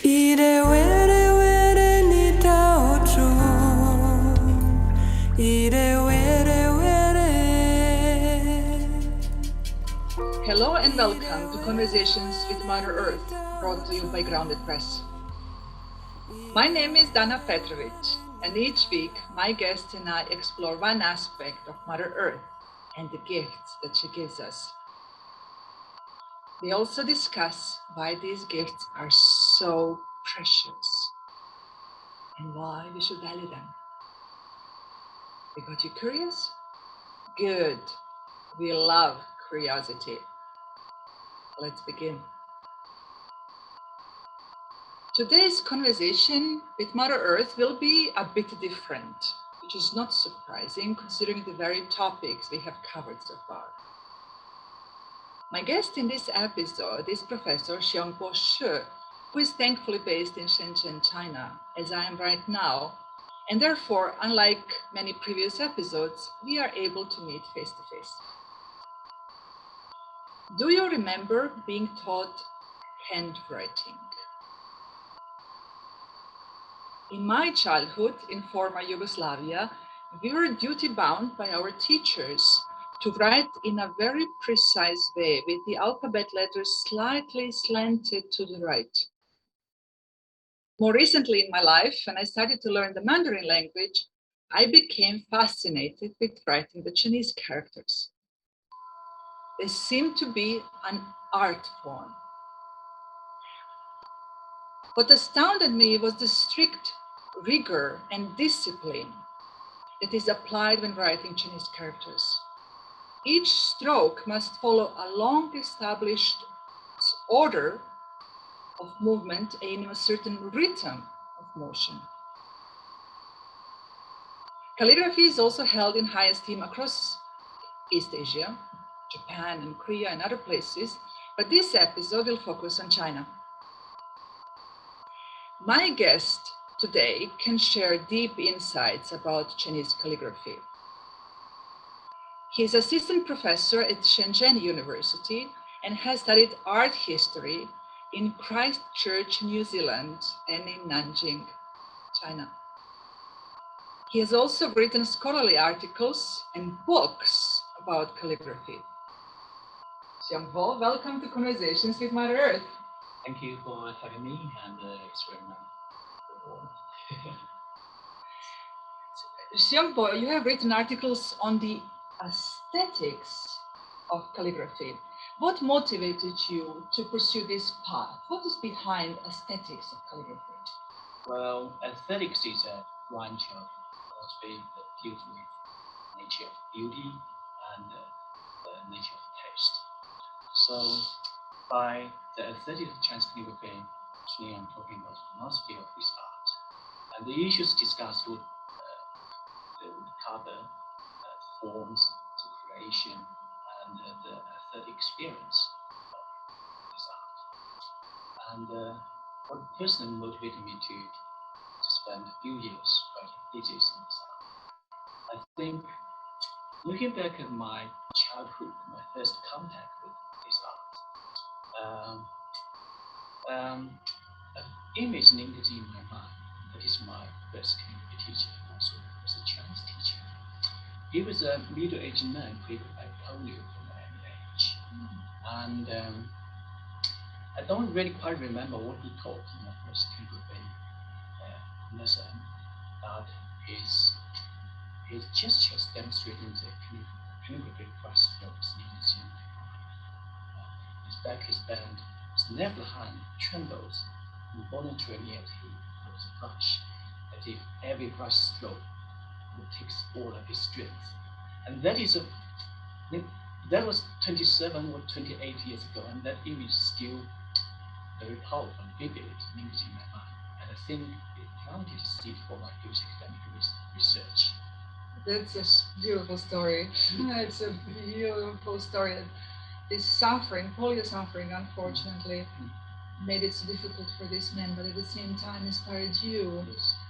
Hello and welcome to Conversations with Mother Earth, brought to you by Grounded Press. My name is Dana Petrovic, and each week my guest and I explore one aspect of Mother Earth and the gifts that she gives us. We also discuss why these gifts are so precious and why we should value them. We got you curious? Good. We love curiosity. Let's begin. Today's conversation with Mother Earth will be a bit different, which is not surprising considering the very topics we have covered so far. My guest in this episode is Professor Xiongbo Shi, who is thankfully based in Shenzhen, China, as I am right now, and therefore, unlike many previous episodes, we are able to meet face to face. Do you remember being taught handwriting? In my childhood in former Yugoslavia, we were duty-bound by our teachers to write in a very precise way with the alphabet letters slightly slanted to the right. More recently in my life, when I started to learn the Mandarin language, I became fascinated with writing the Chinese characters. They seemed to be an art form. What astounded me was the strict rigour and discipline that is applied when writing Chinese characters. Each stroke must follow a long established order of movement and a certain rhythm of motion. Calligraphy is also held in high esteem across East Asia, Japan and Korea and other places, but this episode will focus on China. My guest today can share deep insights about Chinese calligraphy. He is assistant professor at Shenzhen University and has studied art history in Christchurch, New Zealand, and in Nanjing, China. He has also written scholarly articles and books about calligraphy. Xiongbo, welcome to Conversations with Mother Earth. Thank you for having me, and it's very nice. Xiongbo, you have written articles on the aesthetics of calligraphy. What motivated you to pursue this path? What is behind aesthetics of calligraphy? Well, aesthetics is a branch of philosophy that deals with nature of beauty and the nature of taste. So, by the aesthetics of Chinese calligraphy, actually I'm talking about the philosophy of this art. And the issues discussed would cover forms, the creation, and the aesthetic experience of this art. And what personally motivated me to spend a few years writing thesis on this art, I think, looking back at my childhood, my first contact with this art, an image lingered in my mind. That is my first calligraphy teacher, and also was a Chinese teacher. He was a middle-aged man crippled by polio from an early age. And I don't really quite remember what he taught in my first calligraphy lesson, but his gestures demonstrating the calligraphy brush strokes needed to his back, his band, his left hand trembles involuntarily as he holds the brush, as if every brush stroke would take all of his strength. And that was 27 or 28 years ago, and that image is still very powerful and vivid image in my mind. And I think it planted a seed for my future academic research. That's a beautiful story. It's a beautiful story. This suffering, polio suffering, unfortunately, made it so difficult for this man, but at the same time inspired you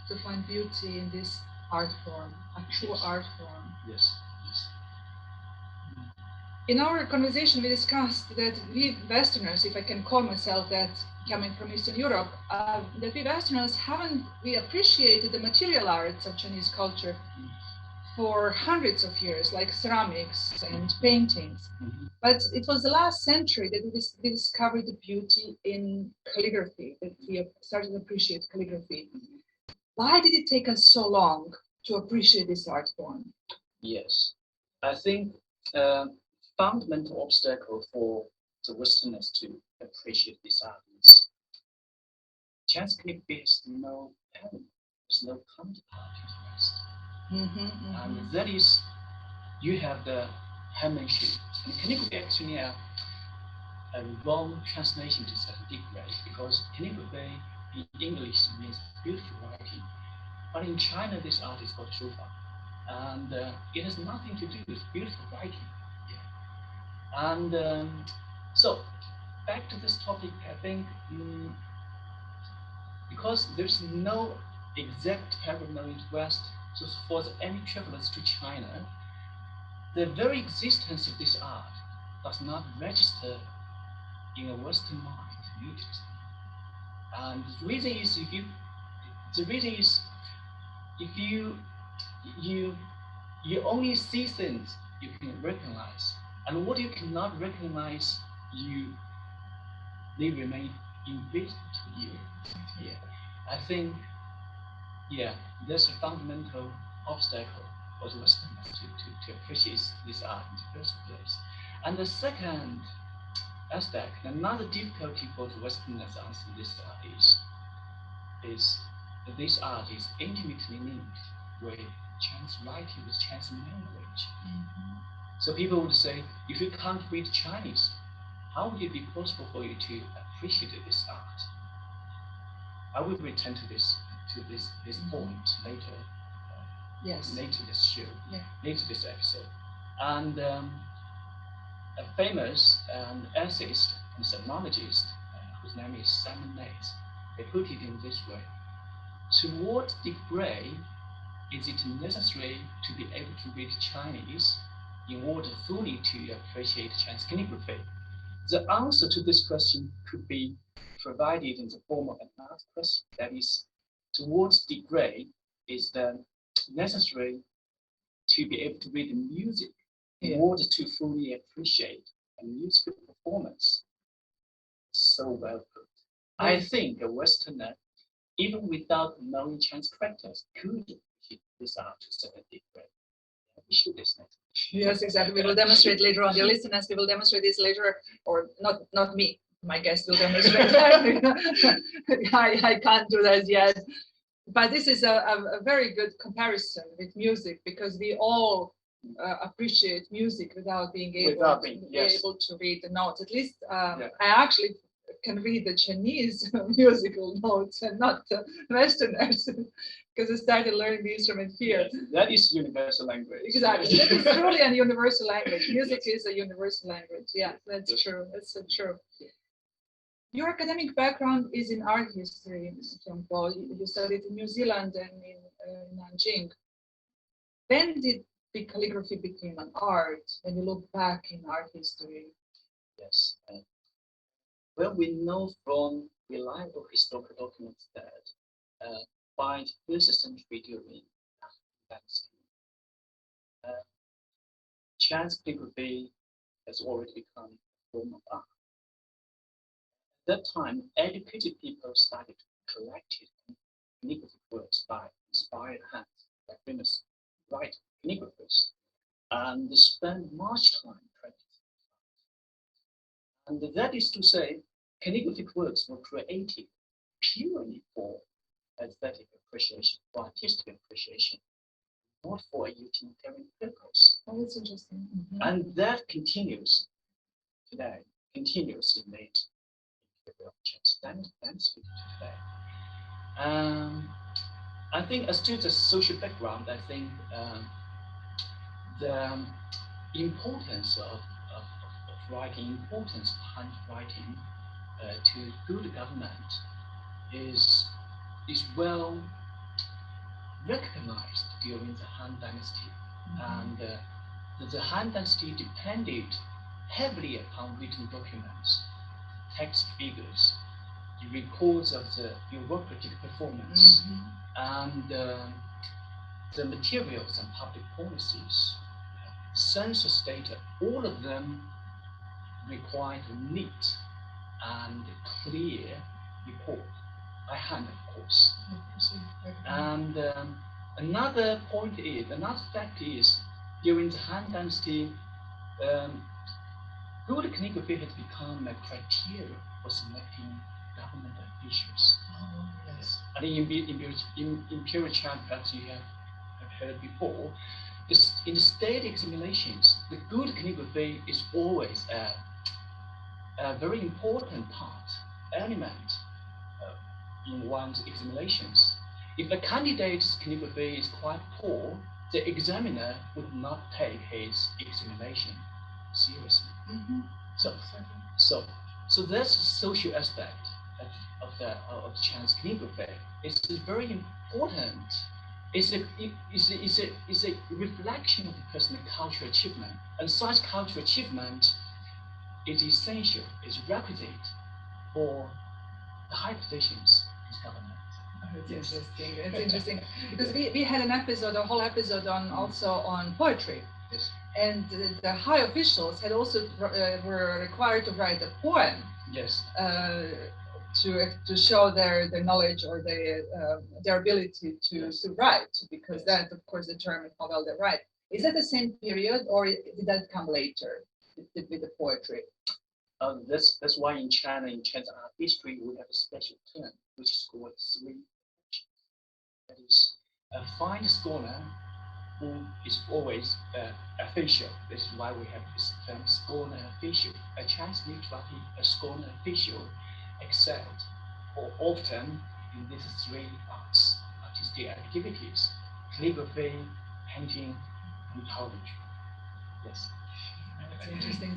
to find beauty in this art form, a true art form. Yes. In our conversation, we discussed that we Westerners, if I can call myself that, coming from Eastern Europe, that we Westerners haven't we appreciated the material arts of Chinese culture for hundreds of years, like ceramics and paintings. But it was the last century that we discovered the beauty in calligraphy, that we started to appreciate calligraphy. Why did it take us so long to appreciate this art form? Yes, I think fundamental obstacle for the Westerners to appreciate this art is Chinese calligraphy has no element, there's no counterpart in the West. And that is, you have the penmanship. And calligraphy actually a wrong translation to certain degree, because calligraphy in English means beautiful writing. But in China, this art is called shufa. And it has nothing to do with beautiful writing. Yeah. And so, back to this topic, I think, because there's no exact parallel in the West, so for any travelers to China, the very existence of this art does not register in a Western mind immediately. And the reason is if you only see things you can recognize, and what you cannot recognize, they remain invisible to you. Yeah, I think, yeah, there's a fundamental obstacle for the Westerners to appreciate this art in the first place. And the second aspect, another difficulty for the Westerners answer this art is that this art is intimately linked with Chinese writing, with Chinese language. So people would say, if you can't read Chinese, how would it be possible for you to appreciate this art? I will return to this point later. Yes. Later this show, later this episode. And a famous essayist and seismologist, whose name is Simon Nace, they put it in this way: to what degree is it necessary to be able to read Chinese in order fully to appreciate Chinese calligraphy? The answer to this question could be provided in the form of another question, that is, to what degree is it necessary to be able to read the music in order to fully appreciate a musical performance? So well put. I think a Westerner, even without knowing Chinese characters, could appreciate this art to a certain degree. We should listen. Yes, exactly. We will demonstrate later on. The listeners, we will demonstrate this later, or not me. My guest will demonstrate. I can't do that yet. But this is a very good comparison with music, because we all appreciate music without being able to read the notes. At least I actually can read the Chinese musical notes and not the Westerners, because I started learning the instrument here. Yes, that is universal language. Exactly. That is truly a universal language. Music is a universal language. Yeah, that's true. That's so true. Your academic background is in art history, Xiongbo. You studied in New Zealand and in Nanjing. When did the calligraphy become an art? When you look back in art history? Yes. Well, we know from reliable historical documents that by the 1st century during dynasty, Chinese calligraphy has already become a form of art. At that time, educated people started to collect calligraphic works by inspired hands, by famous writer calligraphers, and spend much time practicing. And that is to say, calligraphic works were created purely for aesthetic appreciation, for artistic appreciation, not for a utilitarian purpose. Oh, that's interesting. And that continues today, continues in late dynasty today. I think as to the social background, I think the importance of writing, importance of handwriting to good government is well recognized during the Han Dynasty. And the Han Dynasty depended heavily upon written documents, text figures, the records of your work performance, and the materials and public policies, census data, all of them require a neat and clear report, by hand, of course. And another fact is, during the Han Dynasty, good calligraphy has become a criteria for selecting government officials. Oh, yes. I think in Imperial China, perhaps you have heard before, in the state examinations, the good calligraphy is always a very important element in one's examinations. If a candidate's calligraphy is quite poor, the examiner would not take his examination seriously. So that's the social aspect of Chinese calligraphy. It's very important. It's a reflection of the personal cultural achievement, and such cultural achievement is essential, is requisite for the high positions in government. It's interesting. It's interesting because we had a whole episode on poetry. Yes. And the high officials had also were required to write a poem. Yes. To show their knowledge or their ability to write, because that, of course, determines how well they write. Is that the same period, or did that come later with the poetry? That's why in Chinese art history, we have a special term which is called three. That is, a fine scholar who is always official. This is why we have this term scholar official. A Chinese literary, a scholar official, excelled or often in these three artistic activities: calligraphy, painting, and poetry. Yes. That's interesting.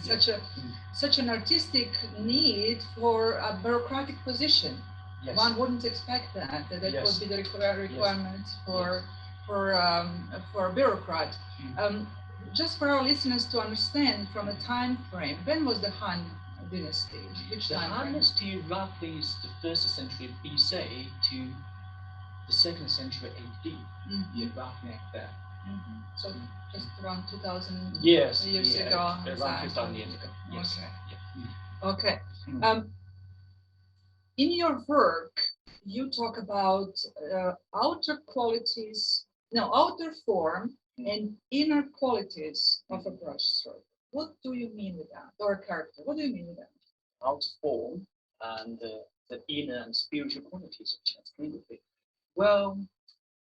Such an artistic need for a bureaucratic position. Yes. One wouldn't expect that would be the requirement for a bureaucrat. Just for our listeners to understand from a time frame, when was the Han Dynasty? Which the time Han frame? Dynasty roughly is the 1st century BC to the 2nd century AD. Yeah, roughly like that. So just around 2,000 years ago. Around 2,000 years ago. Yes. Okay. In your work, you talk about outer form and inner qualities of a brushstroke. What do you mean with that? Or a character? What do you mean with that? Outer form and the inner and spiritual qualities of Chinese calligraphy. Well,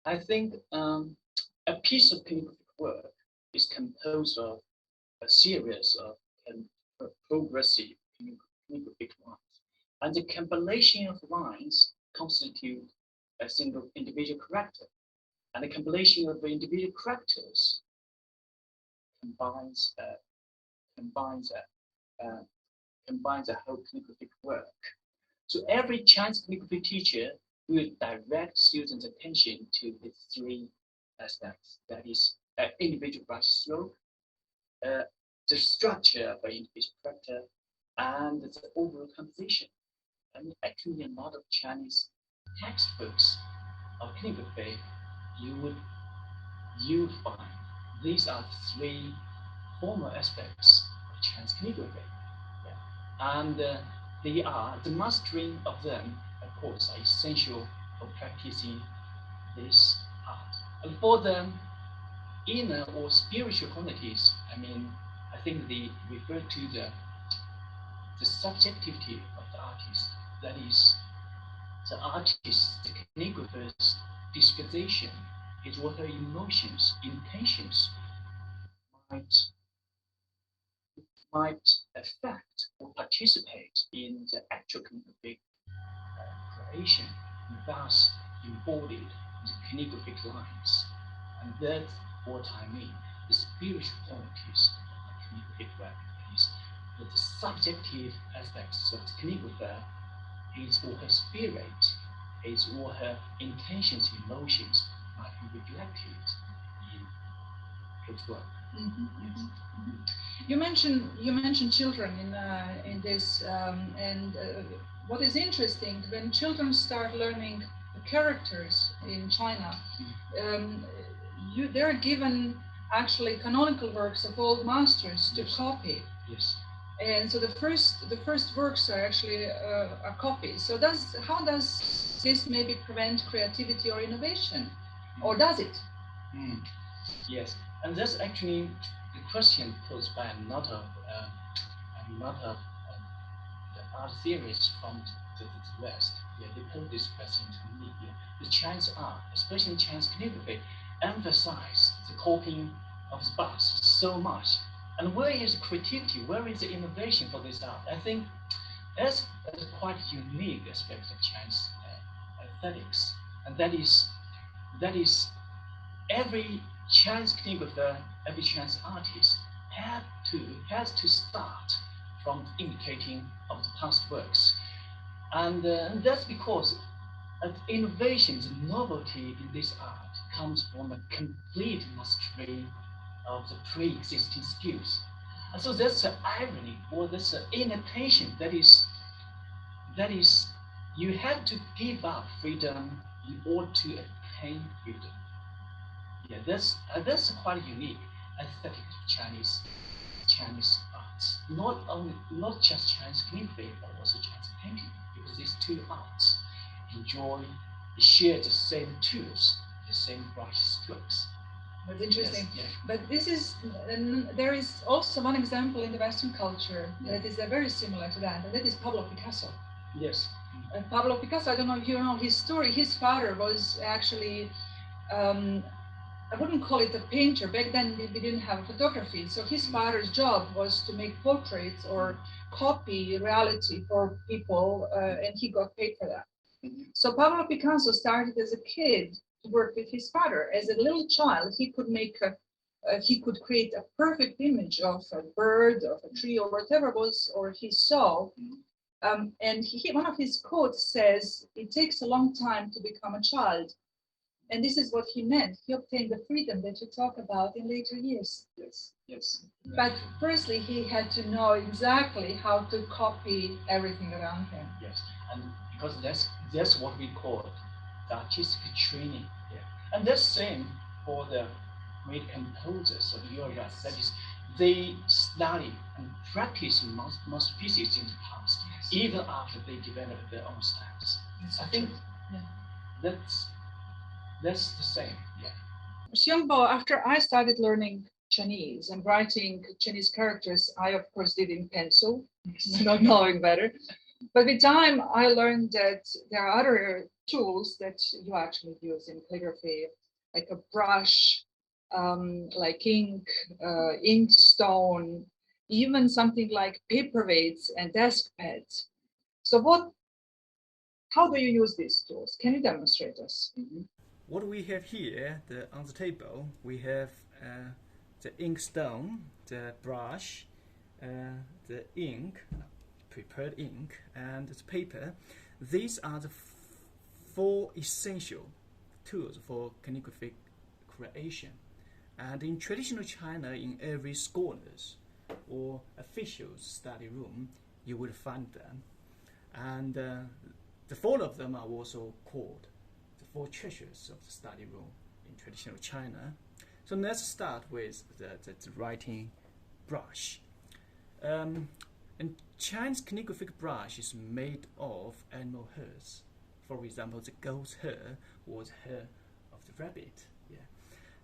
I think a piece of calligraphic work is composed of a series of progressive calligraphic lines, and the compilation of lines constitute a single individual character, and the compilation of the individual characters combines a whole calligraphic work. So every Chinese calligraphy teacher will direct students' attention to the three aspects. That is, individual brush stroke, the structure of an individual character, and the overall composition. And actually, a lot of Chinese textbooks of calligraphy, you would find these are the three formal aspects of Chinese calligraphy. Yeah. And the mastering of them, of course, are essential for practicing this art. And for them, inner or spiritual qualities, I think they refer to the subjectivity of the artist. That is, the artist, the calligrapher's disposition, his or her emotions, intentions might affect or participate in the actual calligraphic creation, and thus embodied in the calligraphic lines. And that's what I mean. The spiritual qualities of calligraphic work is that the subjective aspects of the calligrapher, his or her spirit, his or her intentions, emotions might be reflected in his work. You mentioned children in this, and what is interesting, when children start learning characters in China, um, they're given actually canonical works of old masters to Yes. copy. Yes. And so the first works are actually a copy. So how does this maybe prevent creativity or innovation, or does it? Mm. Yes, and that's actually the question posed by a lot of the art theorists from the West. Yeah, they pose this question to me. Yeah. The Chinese art, especially Chinese calligraphy, emphasize the copying of the past so much. And where is the creativity? Where is the innovation for this art? I think that's a quite unique aspect of Chinese aesthetics, and that is every Chinese calligrapher, every Chinese artist had to has to start from imitating of the past works, and that's because innovations, novelty in this art comes from a complete mastery of the pre-existing skills. And so that's the irony, or that's the invitation that is you have to give up freedom in order to attain freedom. Yeah, that's quite unique aesthetic of Chinese arts. Not just Chinese calligraphy, but also Chinese painting, because these two arts enjoy share the same tools, the same brush strokes. That's interesting. Yes, yeah. But there is also one example in the Western culture Yeah. that is very similar to that, and that is Pablo Picasso. Yes. Pablo Picasso, I don't know if you know his story. His father was actually, um, I wouldn't call it a painter. Back then, we didn't have photography. So his father's job was to make portraits or copy reality for people, and he got paid for that. So Pablo Picasso started as a kid to work with his father. As a little child, he could create a perfect image of a bird, of a tree, or whatever was or he saw. And one of his quotes says, "It takes a long time to become a child." And this is what he meant. He obtained the freedom that you talk about in later years. Yes. Yes. But firstly, he had to know exactly how to copy everything around him. Yes, and because that's what we call the artistic training. Yeah, and that's same for the great composers of Europe. That is, they study and practice masterpieces in the past, even after they develop their own styles. I think that's that's the same. Yeah. Xiongbo, after I started learning Chinese and writing Chinese characters, I of course did in pencil, not knowing better. But with time, I learned that there are other tools that you actually use in calligraphy, like a brush, like ink, inkstone, even something like paperweights and desk pads. So how do you use these tools? Can you demonstrate us? What we have here, on the table, we have the inkstone, the brush, the ink, prepared ink, and the paper. These are the four essential tools for calligraphic creation. And in traditional China, in every scholars or officials study room, you will find them. And the four of them are also called the four treasures of the study room in traditional China. So let's start with the writing brush. And Chinese calligraphic brush is made of animal hairs. For example, the goat's hair or the hair of the rabbit. Yeah.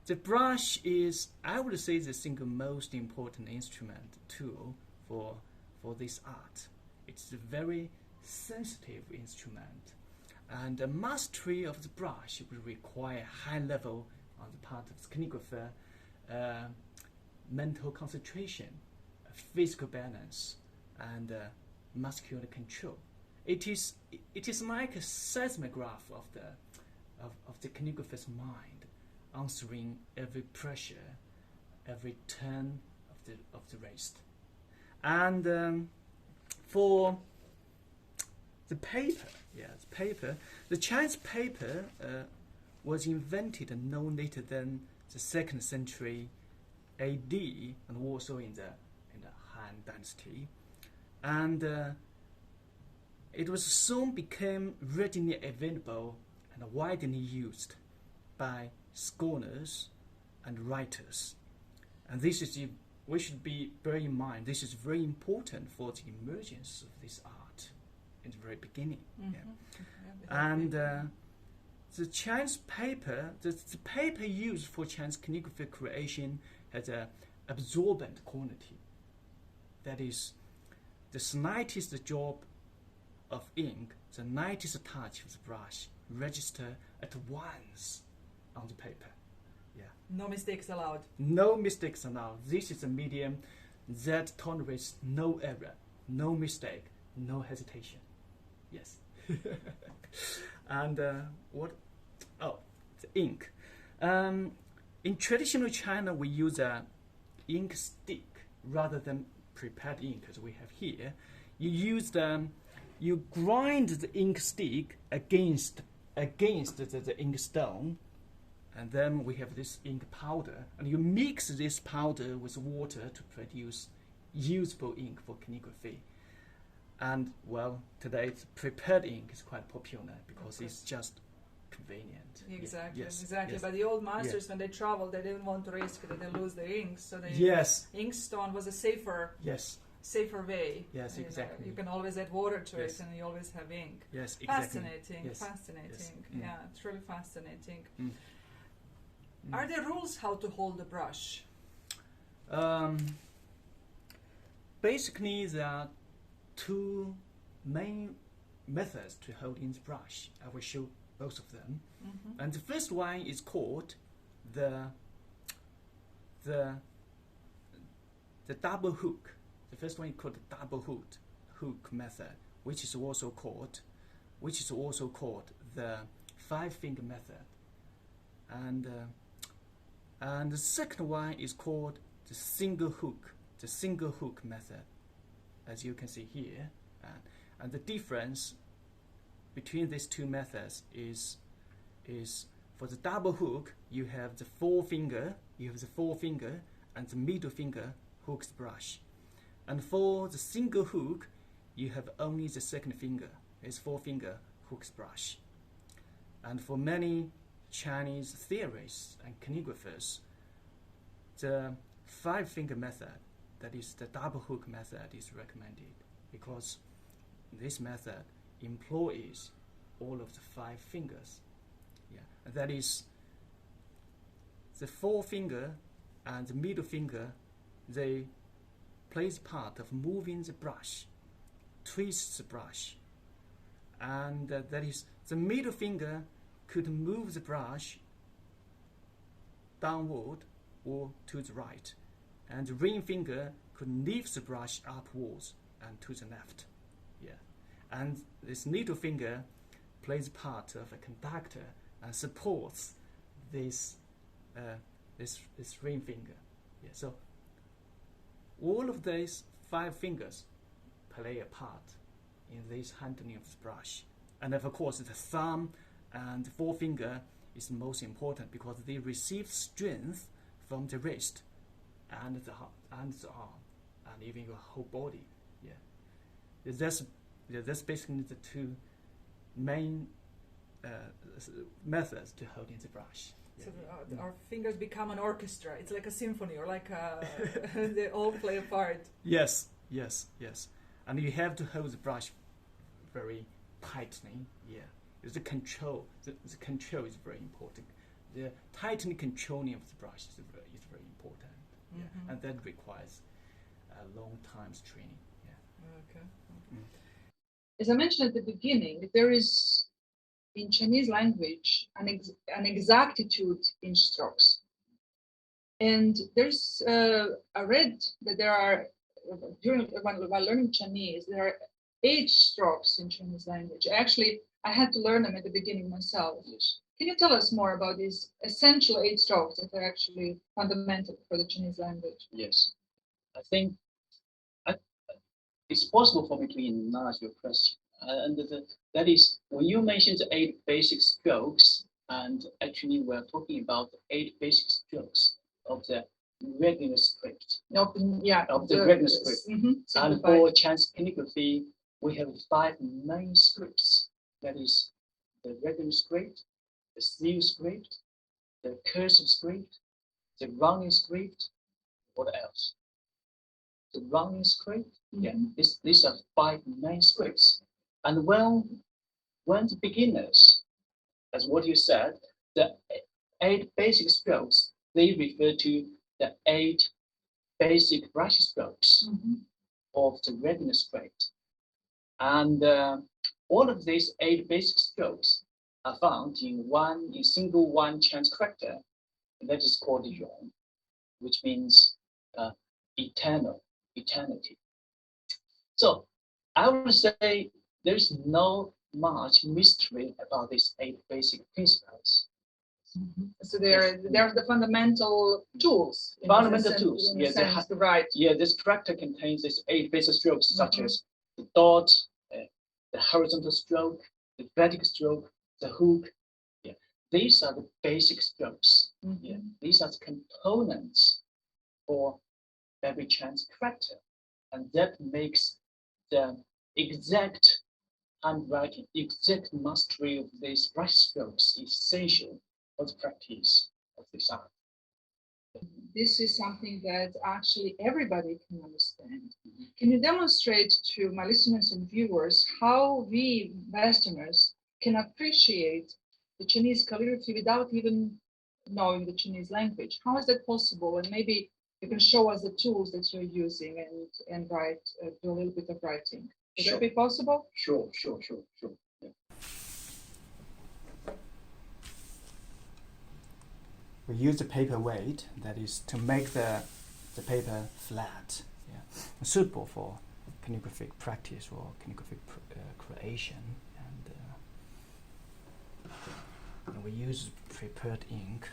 The brush is, I would say, the single most important instrument tool for this art. It's a very sensitive instrument, and the mastery of the brush will require high level on the part of the calligrapher, mental concentration, physical balance, and muscular control. It is like a seismograph of the calligrapher's mind, answering every pressure, every turn of the wrist. And for the paper, the Chinese paper was invented no later than the 2nd century AD, and also in the Han Dynasty. And it was soon became readily available and widely used by scholars and writers. And this is, we should bear in mind, this is very important for the emergence of this art in the very beginning. Mm-hmm. Yeah. And the Chinese paper, the paper used for Chinese calligraphy creation has an absorbent quality. That is, the slightest drop of ink, the lightest touch of the brush register at once on the paper. Yeah. No mistakes allowed. No mistakes allowed. This is a medium that tolerates no error, no mistake, no hesitation. Yes. And what? Oh, the ink. In traditional China, we use a ink stick rather than prepared ink as we have here. You grind the ink stick against the ink stone, and then we have this ink powder, and you mix this powder with water to produce usable ink for calligraphy. And well, today prepared ink is quite popular because it's just convenient. Exactly, Yes, exactly. yes. But the old masters, Yes. when they traveled, they didn't want to risk that they lose their ink, so they Yes. inkstone was a safer way. Yes, You know, exactly. you can always add water to Yes. it, and you always have ink. Yes, exactly. Fascinating, Yes. fascinating. Yes. Yeah, it's really fascinating. Mm. Are there rules how to hold the brush? Basically, there are two main methods to holding the brush. I will show both of them. Mm-hmm. And the first one is called the double hook. The first one is called the double hook method, which is also called the 5-finger method. And the second one is called the single hook method, as you can see here. And the difference between these two methods is for the double hook, you have the forefinger, and the middle finger hooks the brush. And for the single hook, you have only the second finger, its forefinger hooks the brush. And for many Chinese theorists and calligraphers, the 5-finger method, that is the double hook method, is recommended because this method employs all of the 5 fingers. Yeah, and that is the forefinger and the middle finger. They play the part of moving the brush, twist the brush, and that is the middle finger could move the brush downward or to the right, and the ring finger could lift the brush upwards and to the left. Yeah, and this little finger plays part of a conductor and supports this ring finger. Yeah, so all of these 5 fingers play a part in this handling of the brush. And of course, the thumb and the forefinger is the most important because they receive strength from the wrist and the arm and even your whole body. Yeah, that's basically the two main methods to holding the brush. So our fingers become an orchestra. It's like a symphony, or like they all play a part. Yes. And you have to hold the brush very tightly. Yeah, the control. The control is very important. The tightly controlling of the brush is very important. Yeah, Mm-hmm. and that requires a long time's training. Yeah. Okay. As I mentioned at the beginning, there is in Chinese language an exactitude in strokes. And there's, I read that there are, while learning Chinese, there are 8 strokes in Chinese language. Actually, I had to learn them at the beginning myself. Yes. Can you tell us more about these essential 8 strokes that are actually fundamental for the Chinese language? Yes. I think it's possible for me to enlarge your question. And that is, when you mentioned the 8 basic strokes, and actually we're talking about the 8 basic strokes of the regular script. Of the regular script. Mm-hmm, and for Chinese calligraphy, we have 5 main scripts. That is the regular script, the sleeve script, the cursive script, the running script. What else? The running script. Yeah, these are 5 main scripts. And when the beginners, as what you said, the 8 basic strokes, they refer to the 8 basic brush strokes of the regular script. And all of these 8 basic strokes are found in single one Chinese character, and that is called yong, which means eternity. So I would say there's no much mystery about these 8 basic principles. So they're the fundamental tools. Fundamental tools. Yeah, this character contains these 8 basic strokes, such as the dot, the horizontal stroke, the vertical stroke, the hook. Yeah, these are the basic strokes. Yeah, these are the components for every Chinese character, and that makes the exact handwriting, exact mastery of these brush strokes essential for the practice of this art. This is something that actually everybody can understand. Can you demonstrate to my listeners and viewers how we Westerners can appreciate the Chinese calligraphy without even knowing the Chinese language? How is that possible? And maybe you can show us the tools that you're using and write, do a little bit of writing. Would that be possible? Sure. Yeah. We use the paper weight, that is to make the paper flat, suitable for calligraphic practice or calligraphic creation. And we use prepared ink.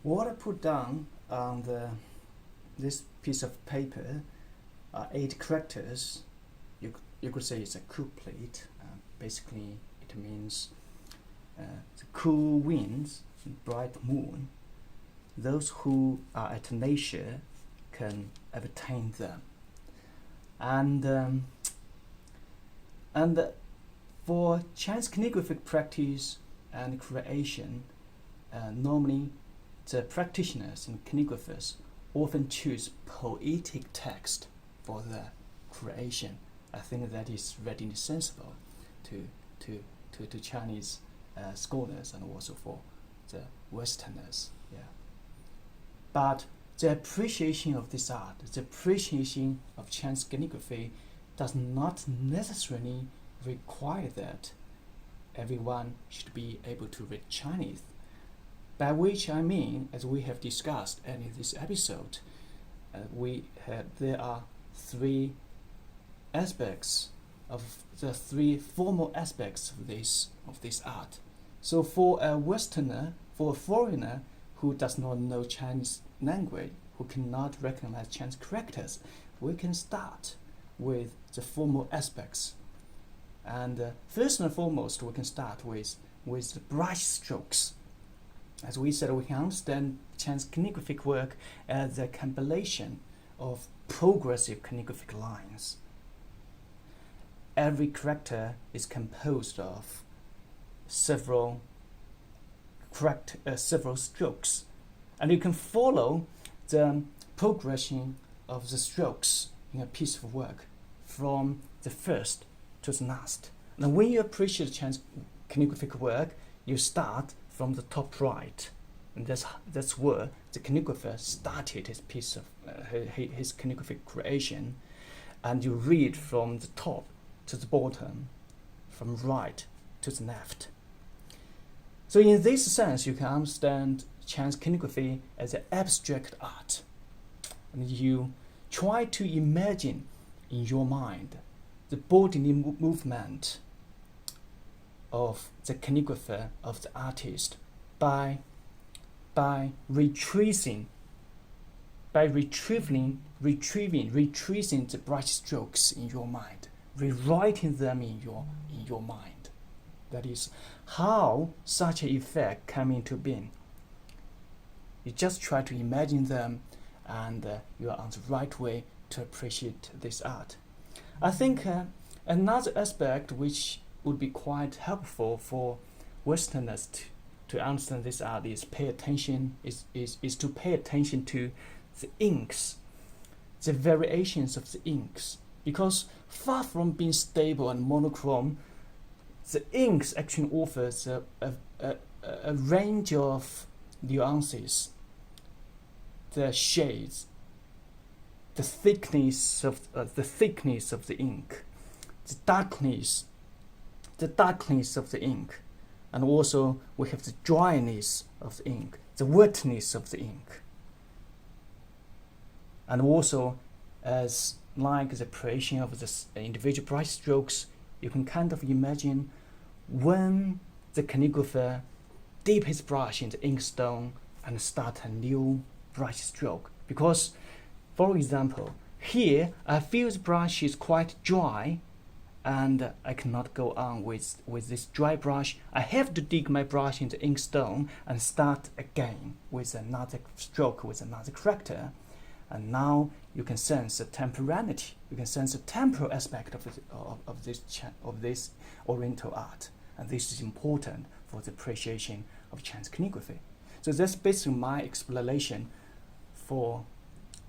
What I put down on this piece of paper are 8 characters. You could say it's a couplet. Basically, it means the cool winds, bright moon. Those who are at nature can obtain them. And for Chinese calligraphic practice and creation, normally the practitioners and calligraphers often choose poetic text for the creation. I think that is readily sensible to Chinese scholars and also for the Westerners. Yeah. But the appreciation of this art, the appreciation of Chinese calligraphy, does not necessarily require that everyone should be able to read Chinese. By which I mean, as we have discussed in this episode, there are 3 aspects of the 3 formal aspects of this art. So for a Westerner, for a foreigner who does not know Chinese language, who cannot recognize Chinese characters, we can start with the formal aspects. And first and foremost, we can start with the brush strokes. As we said, we can understand Chinese calligraphic work as a compilation of progressive calligraphic lines. Every character is composed of several strokes, and you can follow the progression of the strokes in a piece of work from the first to the last. And when you appreciate Chinese calligraphic work, you start from the top right, and that's where the calligrapher started his piece of his calligraphic creation, and you read from the top to the bottom, from right to the left. So in this sense, you can understand Chinese calligraphy as an abstract art, and you try to imagine in your mind the bodily movement of the calligrapher, of the artist, by retracing the brush strokes in your mind, rewriting them in your mind. That is how such an effect came into being. You just try to imagine them, and you are on the right way to appreciate this art. I think another aspect which would be quite helpful for Westerners to understand this art is to pay attention to the inks, the variations of the inks, because far from being stable and monochrome, the inks actually offers a range of nuances, the shades, the thickness of the ink, the darkness of the ink, and also we have the dryness of the ink, the wetness of the ink, and also as like the creation of the individual brush strokes, you can kind of imagine when the calligrapher dip his brush in the inkstone and start a new brush stroke. Because, for example, here I feel the brush is quite dry, and I cannot go on with this dry brush. I have to dig my brush into inkstone and start again with another stroke, with another character. And now you can sense the temporality. You can sense the temporal aspect of this Oriental art, and this is important for the appreciation of Chinese calligraphy. So that's basically my explanation for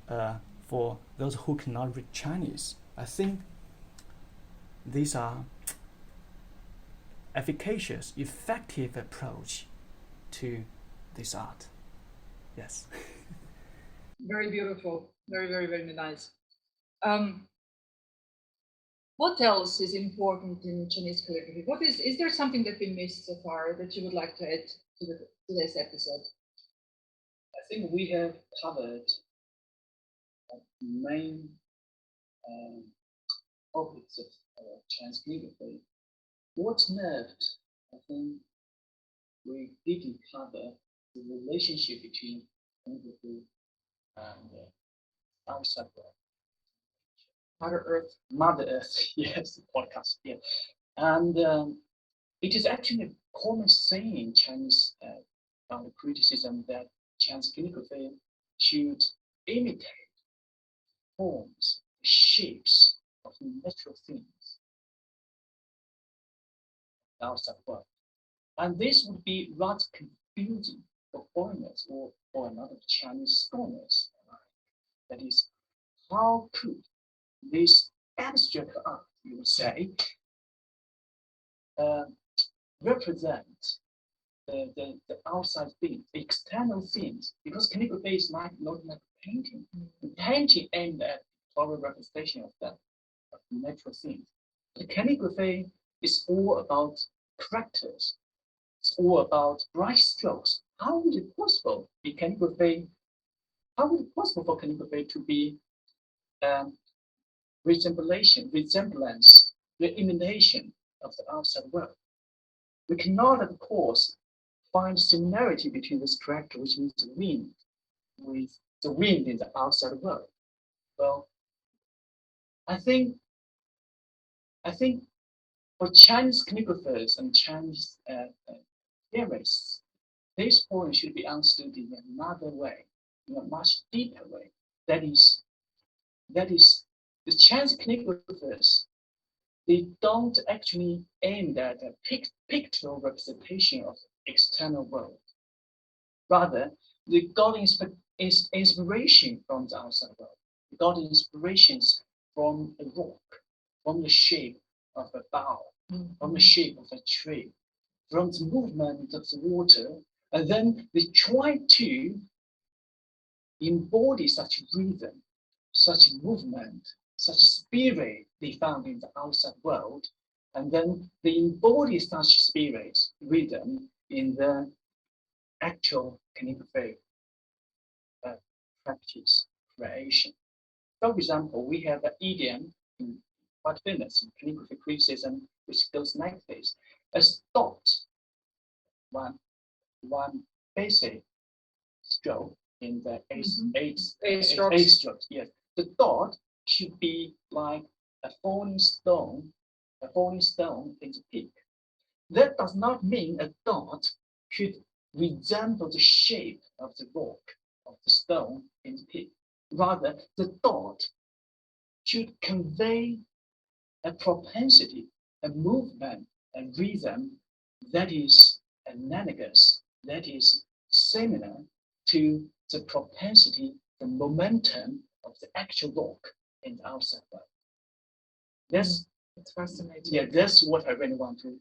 those who cannot read Chinese. I think these are efficacious, effective approach to this art. Yes. Very beautiful. Very, very, very nice. What else is important in Chinese calligraphy? Is there something that we missed so far that you would like to add to today's episode? I think we have covered main topics of Chinese calligraphy. What's left? I think we didn't cover the relationship between calligraphy and outside world. Mother Earth, yes, podcast, yeah. And it is actually a common saying in Chinese criticism that Chinese calligraphy should imitate forms, shapes of natural things outside world. And this would be rather confusing for foreigners or for another Chinese scholars. That is, how could this abstract art, you would say, represent the outside things, the external things, because calligraphy is not like painting. The painting aimed at our representation of the natural things. The calligraphy is all about characters. It's all about brush strokes. How would it possible be calligraphy? How would it possible for calligraphy to be resemblance, the imitation of the outside world? We cannot, of course, find similarity between this character, which means the wind, with the wind in the outside world. Well, I think for Chinese calligraphers and Chinese theorists, this point should be understood in another way, in a much deeper way. That is the Chinese calligraphers, they don't actually aim at a pictorial representation of the external world. Rather, they got inspiration from the outside world. They got inspirations from a rock, from the shape of a bough, from the shape of a tree, from the movement of the water, and then they try to embody such rhythm, such movement, such spirit they found in the outside world, and then they embody such spirit, rhythm in the actual calligraphy practice, creation. For example, we have an idiom quite famous in calligraphy criticism, which goes like this: as dot, one basic stroke in the eight strokes. Yes, the dot should be like a falling stone in the peak. That does not mean a dot should resemble the shape of the rock, of the stone in the peak. Rather, the dot should convey a propensity, a movement, a rhythm that is analogous, that is similar to the propensity, the momentum of the actual rock in the outside world. That's fascinating. Yeah, that's what I really want to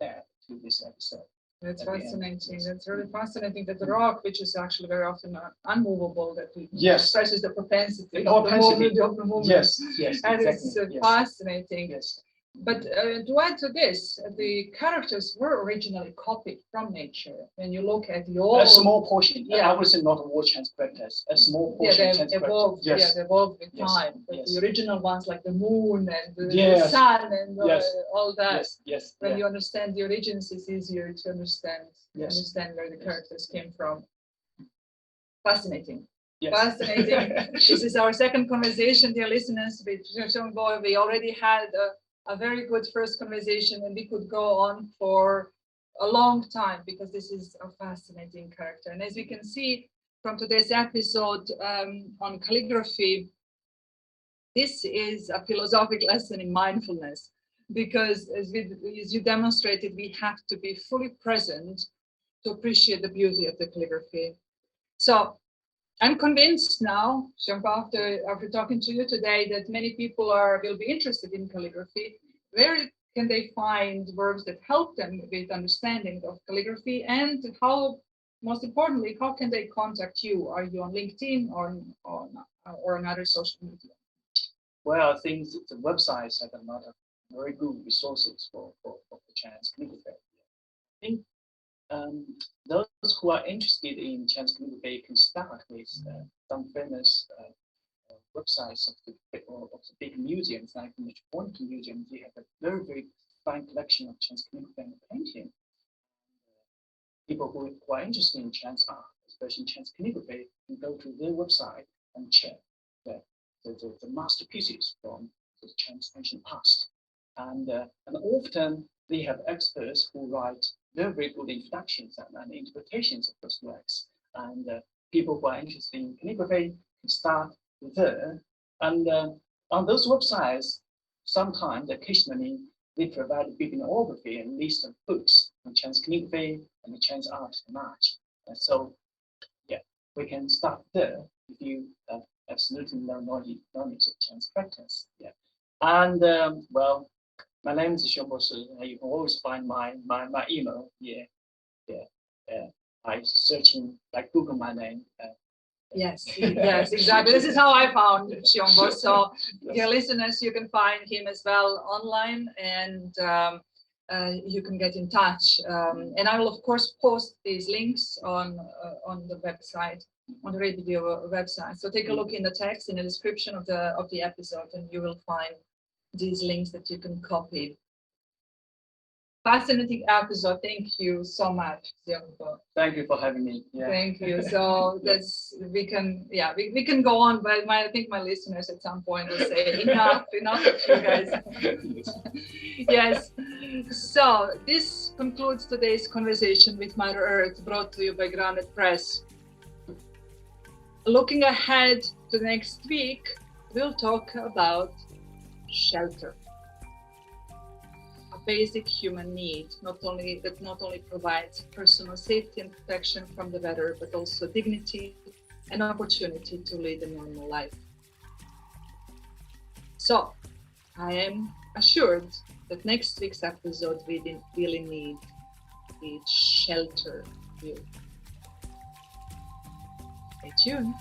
add to this episode. That's fascinating. That's really fascinating that the rock, which is actually very often unmovable, that expresses the propensity of the movement. Yes, and exactly. It's fascinating. Yes. But to add to this, the characters were originally copied from nature. When you look at the old, a small portion. I would say not all Chinese characters. A small portion. They evolved. Yes. They evolved with time. But the original ones, like the moon and the sun and all that. Yes. When you understand the origins, it's easier to understand where the characters came from. Fascinating. Yes. Fascinating. This is our second conversation, dear listeners, with Xiongbo. We already had a very good first conversation, and we could go on for a long time because this is a fascinating character. And as we can see from today's episode on calligraphy, this is a philosophic lesson in mindfulness, because as you demonstrated, we have to be fully present to appreciate the beauty of the calligraphy. So I'm convinced now, Xiongbo, after talking to you today, that many people will be interested in calligraphy. Where can they find works that help them with understanding of calligraphy, and how, most importantly, how can they contact you? Are you on LinkedIn or another social media? Well, I think the websites have a lot of very good resources for the Chinese calligraphy. I think those who are interested in Chinese calligraphy can start with some famous websites of the big museums, like the Metropolitan Museum. They have a very, very fine collection of Chinese calligraphy and painting. People who are interested in Chinese art, especially Chinese calligraphy, can go to their website and check the masterpieces from the Chinese ancient past. And often they have experts who write very, very good introductions and interpretations of those works. And people who are interested in calligraphy can start there. And on those websites, sometimes, occasionally, they provide a bibliography and list of books on Chinese calligraphy and the Chinese art and art. So, we can start there if you have absolutely no knowledge of Chinese practice. And well, my name is Xiongbo Shi. You can always find my email by searching, like Google my name. Yes, exactly. This is how I found Xiongbo. So, dear listeners, you can find him as well online, and you can get in touch. And I will, of course, post these links on the website, on the radio website. So take a look in the text, in the description of the episode, and you will find these links that you can copy. Fascinating episode. Thank you so much, Xiongbo. Thank you for having me. Thank you. So we can go on, but I think my listeners at some point will say enough of you guys. Yes. So this concludes today's conversation with Mother Earth, brought to you by Grounded Press. Looking ahead to next week, we'll talk about shelter, a basic human need, not only provides personal safety and protection from the weather, but also dignity and opportunity to lead a normal life. So I am assured that next week's episode we really need shelter you. Stay tuned.